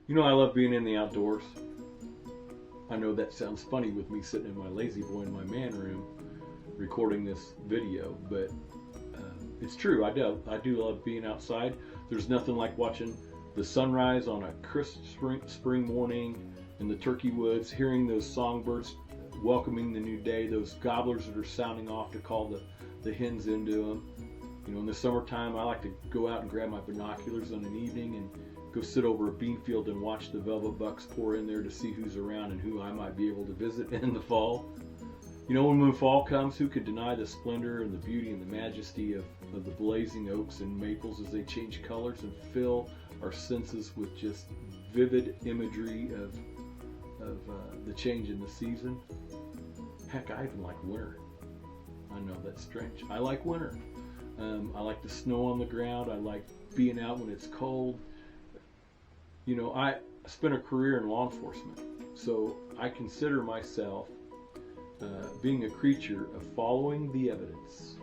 You know, I love being in the outdoors. I know that sounds funny with me sitting in my lazy boy in my man room recording this video, but it's true. I do love being outside. There's nothing like watching the sunrise on a crisp spring morning in the turkey woods, hearing those songbirds welcoming the new day, those gobblers that are sounding off to call the hens into them. You know, in the summertime, I like to go out and grab my binoculars on an evening and go sit over a bean field and watch the velvet bucks pour in there to see who's around and who I might be able to visit in the fall. You know, when fall comes, who can deny the splendor and the beauty and the majesty of the blazing oaks and maples as they change colors and fill our senses with just vivid imagery of the change in the season? Heck, I even like winter. I know that's strange. I like winter. I like the snow on the ground. I like being out when it's cold. You know, I spent a career in law enforcement, so I consider myself being a creature of following the evidence.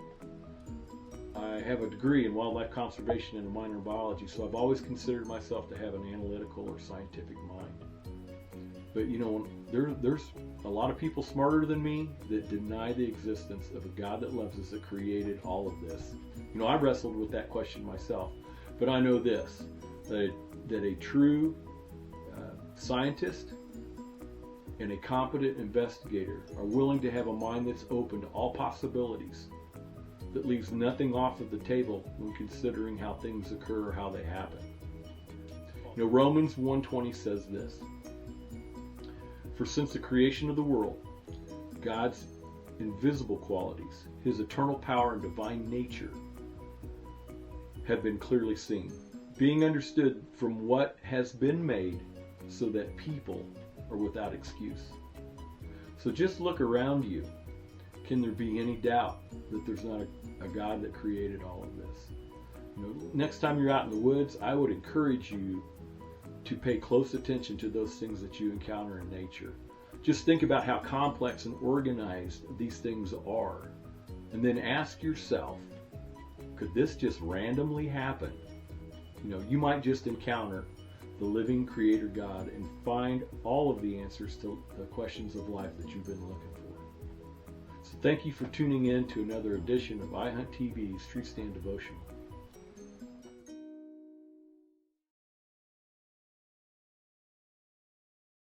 I have a degree in wildlife conservation and a minor in biology, so I've always considered myself to have an analytical or scientific mind. But you know, there's a lot of people smarter than me that deny the existence of a God that loves us, that created all of this. You know, I wrestled with that question myself, but I know this, that a true scientist and a competent investigator are willing to have a mind that's open to all possibilities, that leaves nothing off of the table when considering how things occur or how they happen. You know, Romans 1:20 says this: "For since the creation of the world, God's invisible qualities, his eternal power and divine nature, have been clearly seen, being understood from what has been made, so that people are without excuse." So just look around you. Can there be any doubt that there's not a God that created all of this? You know, next time you're out in the woods, I would encourage you to pay close attention to those things that you encounter in nature. Just think about how complex and organized these things are, and then ask yourself, could this just randomly happen? You know, you might just encounter the living Creator God and find all of the answers to the questions of life that you've been looking for. So thank you for tuning in to another edition of IHTV's Tree Stand Devotional.